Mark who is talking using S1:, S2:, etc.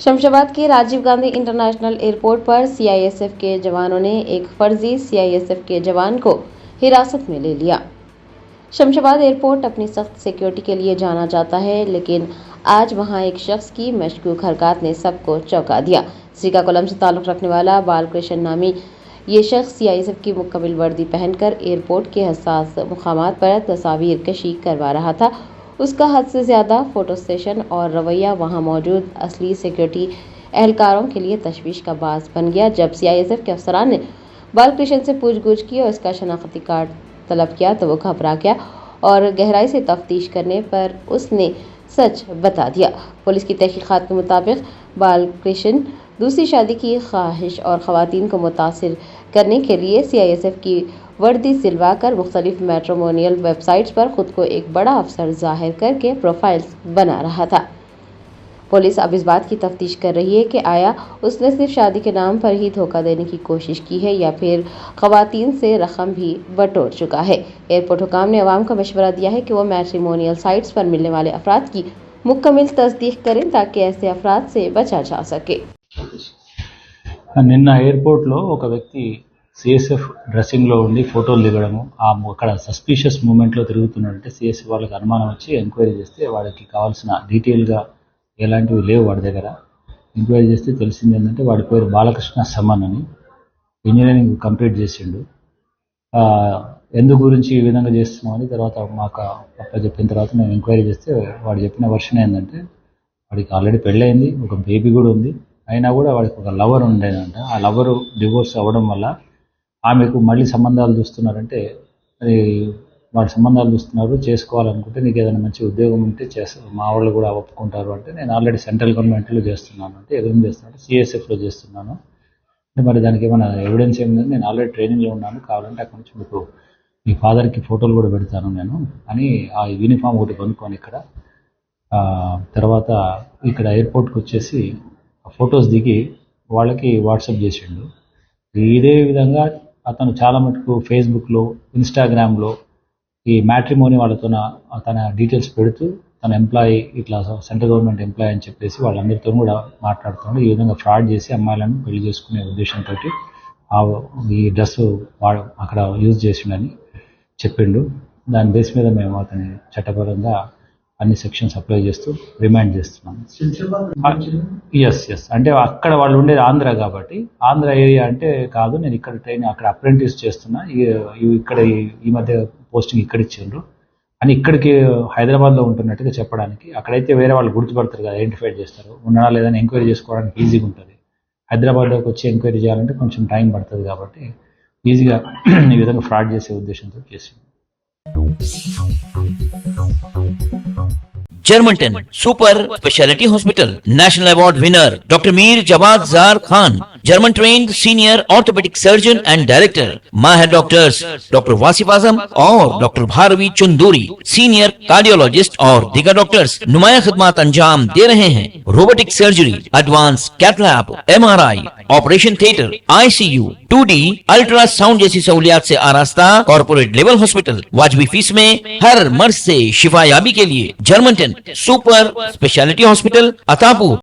S1: शमशाबाद के Rajiv Gandhi international airport पर CISF के जवानों ने एक फर्जी सीआईएसएफ के जवान को हिरासत में ले लिया। शमशाबाद एयरपोर्ट अपनी सख्त सिक्योरिटी के लिए जाना जाता है, लेकिन आज वहां एक शख्स की मशकूक हरकत ने सबको चौंका दिया। श्रीकाकुलम से ताल्लुक रखने वाला बालकृष्ण नामी ये शख्स सीआईएसएफ की मुकम्मल वर्दी पहनकर एयरपोर्ट के हसास मुकामात पर तस्वीर कशी करवा रहा था। उसका हद से ज़्यादा फोटो सेशन और रवैया वहां मौजूद असली सिक्योरिटी एहलकारों के लिए तशवीश का बास बन गया। जब सीआईएसएफ के अफसरान ने बालकृष्ण से पूछगछ की और उसका शनाख्ती कार्ड तलब किया तो वो घबरा गया और गहराई से तफ्तीश करने पर उसने सच बता दिया। पुलिस की तहकीकात के मुताबिक बालकृष्ण दूसरी शादी की ख्वाहिश और ख़वातीन को मुतासिर करने के लिए सीआईएसएफ की वर्दी सिलवाकर मुख्तलिफ मैट्रिमोनियल वेबसाइट्स पर खुद को एक बड़ा अफसर जाहिर करके प्रोफाइल्स बना रहा था। पुलिस अब इस बात की तफ्तीश कर रही है कि आया उसने सिर्फ शादी के नाम पर ही धोखा देने की कोशिश की है या फिर ख़वातीन से रकम भी बटोर चुका है। एयरपोर्ट हुकाम ने अवाम को मशवरा दिया है कि वो मैट्रिमोनियल साइट्स पर मिलने वाले अफराद की मुकम्मल तस्दीक करें ताकि ऐसे अफराद से बचा जा सके।
S2: నిన్న ఎయిర్పోర్ట్లో ఒక వ్యక్తి సిఎస్ఎఫ్ డ్రెస్సింగ్లో ఉండి ఫోటోలు దిగడము అక్కడ సస్పీషియస్ మూమెంట్లో తిరుగుతున్నాడంటే సిఎస్ఎఫ్ వాళ్ళకి అనుమానం వచ్చి ఎంక్వైరీ చేస్తే వాడికి కావాల్సిన డీటెయిల్గా ఎలాంటివి లేవు వాడి దగ్గర. ఎంక్వైరీ చేస్తే తెలిసింది ఏంటంటే వాడి పేరు బాలకృష్ణ సమన్ అని, ఇంజనీరింగ్ కంప్లీట్ చేసిండు. ఎందు గురించి ఈ విధంగా చేస్తున్నామని తర్వాత మాకు అప్ప చెప్పిన తర్వాత మేము ఎంక్వైరీ చేస్తే వాడు చెప్పిన వర్షన్ ఏంటంటే వాడికి ఆల్రెడీ పెళ్ళయింది, ఒక బేబీ కూడా ఉంది. అయినా కూడా వాడికి ఒక లవర్ ఉండేదంట. ఆ లవరు డివోర్స్ అవ్వడం వల్ల ఆమెకు మళ్ళీ సంబంధాలు చూస్తున్నారంటే అది వాడి సంబంధాలు చూస్తున్నారు, చేసుకోవాలనుకుంటే నీకు ఏదైనా మంచి ఉద్యోగం ఉంటే చేస్తారు, మా వాళ్ళు కూడా ఒప్పుకుంటారు అంటే నేను ఆల్రెడీ సెంట్రల్ గవర్నమెంట్లో చేస్తున్నాను అంటే ఎదురు చేస్తున్నాను, సిఎస్ఎఫ్లో చేస్తున్నాను అంటే మరి దానికి ఏమైనా ఎవిడెన్స్ ఏమిందని నేను ఆల్రెడీ ట్రైనింగ్లో ఉన్నాను, కావాలంటే అక్కడి నుంచి మీకు మీ ఫాదర్కి ఫోటోలు కూడా పెడతాను నేను అని ఆ యూనిఫామ్ ఒకటి కొనుక్కొని ఇక్కడ తర్వాత ఇక్కడ ఎయిర్పోర్ట్కి వచ్చేసి ఫొటోస్ దిగి వాళ్ళకి వాట్సాప్ చేసిండు. ఇదే విధంగా అతను చాలా మటుకు ఫేస్బుక్లో, ఇన్స్టాగ్రామ్లో ఈ మ్యాట్రిమోని వాళ్ళతో తన డీటెయిల్స్ పెడుతూ తన ఎంప్లాయీ ఇట్లా సెంట్రల్ గవర్నమెంట్ ఎంప్లాయీ అని చెప్పేసి వాళ్ళందరితో కూడా మాట్లాడుతున్నాడు. ఈ విధంగా ఫ్రాడ్ చేసి అమ్మాయిలను పెళ్లి చేసుకునే ఉద్దేశంతో ఈ డ్రెస్ వాడు అక్కడ యూజ్ చేసిండని చెప్పిండు. దాని బేస్ మీద మేము అతని చట్టపరంగా అన్ని సెక్షన్స్ అప్లై చేస్తూ రిమాండ్ చేస్తున్నాం. ఎస్ అంటే అక్కడ వాళ్ళు ఉండేది ఆంధ్ర కాబట్టి ఆంధ్ర ఏరియా అంటే కాదు, నేను ఇక్కడ అక్కడ అప్రెంటిస్ చేస్తున్నా, ఇక్కడ ఈ మధ్య పోస్టింగ్ ఇక్కడ ఇచ్చిండ్రు అని ఇక్కడికి హైదరాబాద్లో ఉంటున్నట్టుగా చెప్పడానికి. అక్కడైతే వేరే వాళ్ళు గుర్తుపడతారు కదా, ఐడెంటిఫై చేస్తారు, ఉన్నాడా లేదని ఎంక్వైరీ చేసుకోవడానికి ఈజీగా ఉంటుంది. హైదరాబాద్లోకి వచ్చి ఎంక్వైరీ చేయాలంటే కొంచెం టైం పడుతుంది కాబట్టి ఈజీగా ఈ విధంగా ఫ్రాడ్ చేసే ఉద్దేశంతో చేసింది.
S3: Germanten super speciality hospital national award winner doctor Mir Jawad Jar Khan, German trained senior orthopaedic surgeon and director, माहिर डॉक्टर्स डॉक्टर वासिफ आजम और doctor Bharavi Chunduri, senior cardiologist और दीगर डॉक्टर्स नुमाया खिदमत अंजाम दे रहे हैं। Robotic surgery, advance cath lab, MRI, operation theatre, ICU, 2D ultrasound जैसी सहूलियात से आरास्ता कॉर्पोरेट लेवल हॉस्पिटल। वाजबी फीस में हर मर्ज से शिफायाबी के लिए Germanton super speciality hospital, Attapur.